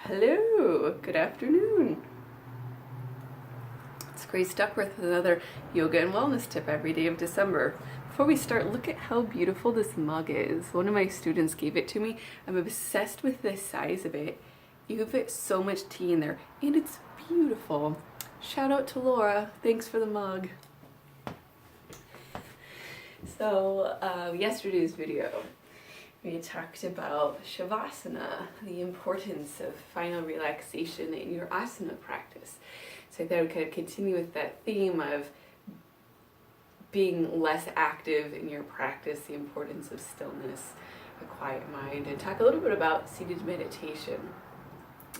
Hello, good afternoon. It's Grace Duckworth with another yoga and wellness tip every day of December. Before we start, look at how beautiful this mug is. One of my students gave it to me. I'm obsessed with the size of it. You can fit so much tea in there, and it's beautiful. Shout out to Laura. Thanks for the mug. So, yesterday's video, we talked about Shavasana, the importance of final relaxation in your asana practice. So I thought I would kind of continue with that theme of being less active in your practice, the importance of stillness, a quiet mind, and talk a little bit about seated meditation.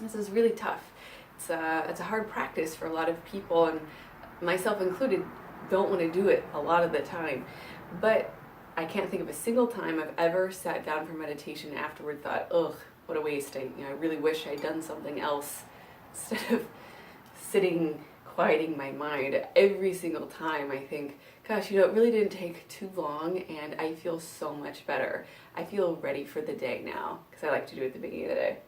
This is really tough. It's a hard practice for a lot of people, and myself included, don't want to do it a lot of the time. But I can't think of a single time I've ever sat down for meditation and afterward thought, ugh, what a waste. I really wish I'd done something else instead of sitting, quieting my mind. Every single time I think, gosh, it really didn't take too long and I feel so much better. I feel ready for the day now, because I like to do it at the beginning of the day.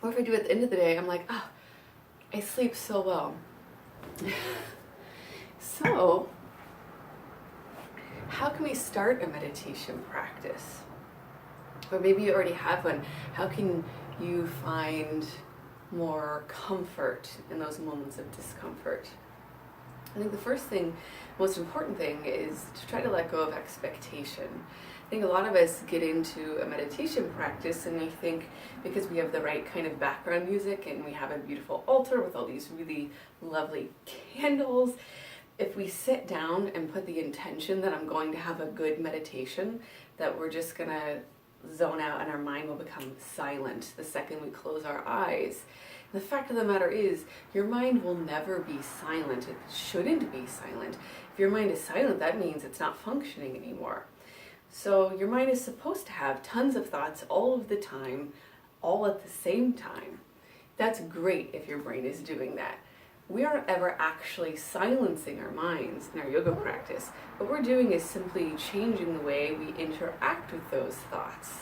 Or if I do it at the end of the day, I'm like, oh, I sleep so well. So, how can we start a meditation practice? Or maybe you already have one. How can you find more comfort in those moments of discomfort? I think the first thing, most important thing, is to try to let go of expectation. I think a lot of us get into a meditation practice and we think because we have the right kind of background music and we have a beautiful altar with all these really lovely candles, if we sit down and put the intention that I'm going to have a good meditation, that we're just going to zone out and our mind will become silent the second we close our eyes. And the fact of the matter is, your mind will never be silent. It shouldn't be silent. If your mind is silent, that means it's not functioning anymore. So your mind is supposed to have tons of thoughts all of the time, all at the same time. That's great if your brain is doing that. We aren't ever actually silencing our minds in our yoga practice. What we're doing is simply changing the way we interact with those thoughts.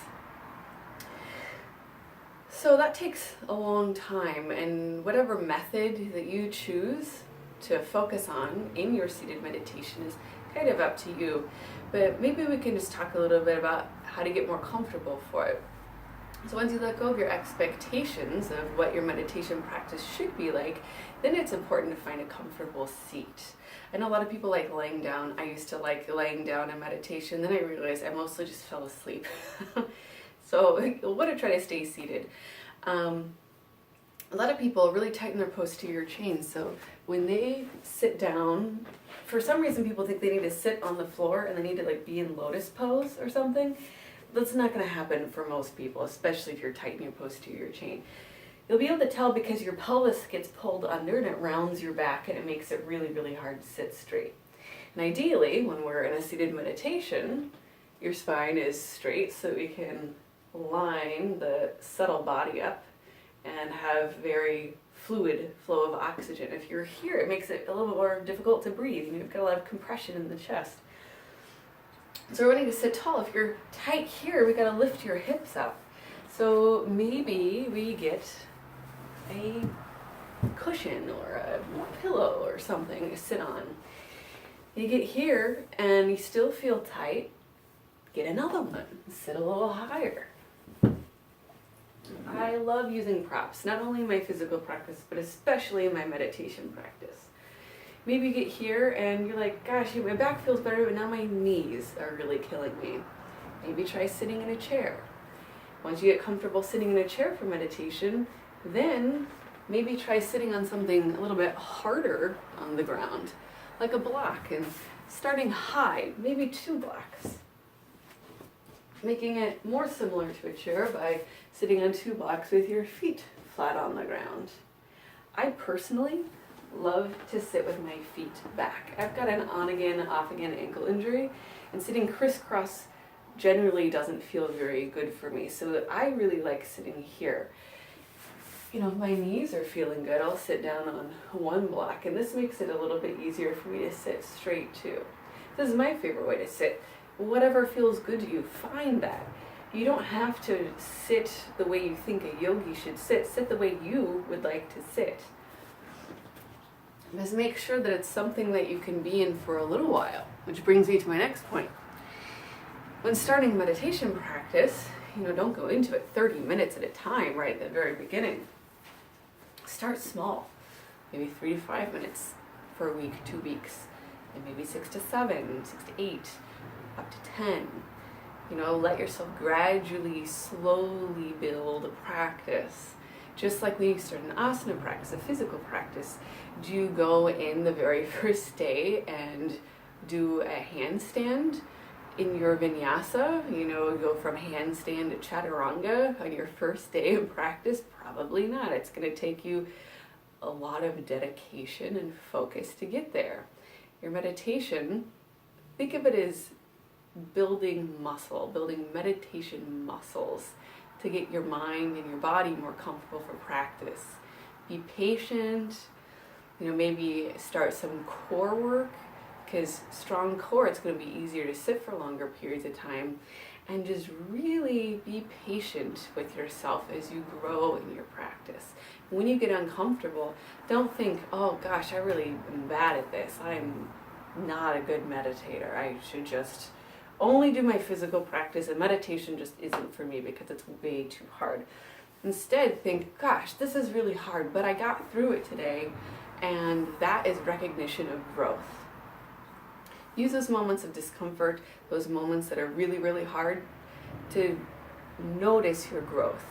So that takes a long time, and whatever method that you choose to focus on in your seated meditation is kind of up to you. But maybe we can just talk a little bit about how to get more comfortable for it. So once you let go of your expectations of what your meditation practice should be like, then it's important to find a comfortable seat. I know a lot of people like laying down. I used to like laying down in meditation, then I realized I mostly just fell asleep. So I want to try to stay seated. A lot of people really tighten their posterior chain, so when they sit down, for some reason people think they need to sit on the floor and they need to like be in lotus pose or something. That's not going to happen for most people, especially if you're tightening your posterior chain. You'll be able to tell because your pelvis gets pulled under and it rounds your back and it makes it really, really hard to sit straight. And ideally, when we're in a seated meditation, your spine is straight so we can line the subtle body up and have very fluid flow of oxygen. If you're here, it makes it a little bit more difficult to breathe. You've got a lot of compression in the chest. So we're wanting to sit tall. If you're tight here, we got to lift your hips up. So maybe we get a cushion or a pillow or something to sit on. You get here and you still feel tight, get another one, sit a little higher. I love using props, not only in my physical practice, but especially in my meditation practice. Maybe you get here and you're like, gosh, my back feels better, but now my knees are really killing me. Maybe try sitting in a chair. Once you get comfortable sitting in a chair for meditation, then maybe try sitting on something a little bit harder on the ground, like a block, and starting high, maybe 2 blocks. Making it more similar to a chair by sitting on 2 blocks with your feet flat on the ground. I personally love to sit with my feet back. I've got an on-again, off-again ankle injury, and sitting crisscross generally doesn't feel very good for me, so I really like sitting here. If my knees are feeling good, I'll sit down on 1 block, and this makes it a little bit easier for me to sit straight too. This is my favorite way to sit. Whatever feels good to you, find that. you don't have to sit the way you think a yogi should sit. Sit the way you would like to sit. Just make sure that it's something that you can be in for a little while, which brings me to my next point. When starting meditation practice, don't go into it 30 minutes at a time right at the very beginning. Start small, maybe 3 to 5 minutes for a week, 2 weeks, and maybe 6 to 7, 6 to 8, up to 10. Let yourself gradually, slowly build a practice. Just like when you start an asana practice, a physical practice, do you go in the very first day and do a handstand in your vinyasa? Go from handstand to chaturanga on your first day of practice? Probably not. It's going to take you a lot of dedication and focus to get there. Your meditation, think of it as building meditation muscles to get your mind and your body more comfortable for practice. Be patient, maybe start some core work, because strong core, it's going to be easier to sit for longer periods of time, and just really be patient with yourself as you grow in your practice. When you get uncomfortable, don't think, oh gosh, I really am bad at this. I'm not a good meditator. I should just only do my physical practice, and meditation just isn't for me because it's way too hard. Instead, think, gosh, this is really hard, but I got through it today, and that is recognition of growth. Use those moments of discomfort, those moments that are really, really hard, to notice your growth,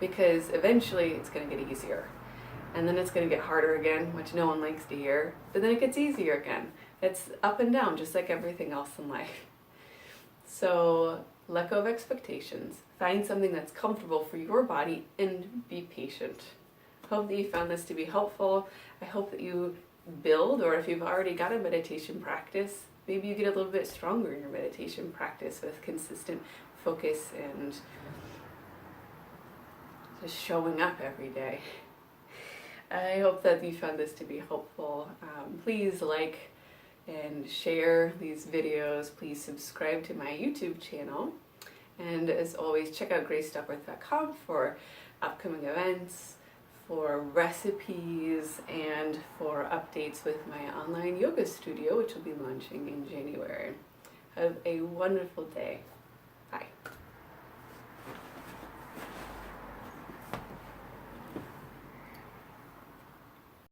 because eventually it's going to get easier. And then it's going to get harder again, which no one likes to hear, but then it gets easier again. It's up and down, just like everything else in life. So let go of expectations, find something that's comfortable for your body, and be patient. Hope that you found this to be helpful. I hope that you build, or if you've already got a meditation practice, maybe you get a little bit stronger in your meditation practice with consistent focus and just showing up every day. I hope that you found this to be helpful. Please like and share these videos. Please subscribe to my YouTube channel. And as always, check out graceduckworth.com for upcoming events, for recipes, and for updates with my online yoga studio, which will be launching in January. Have a wonderful day. Bye.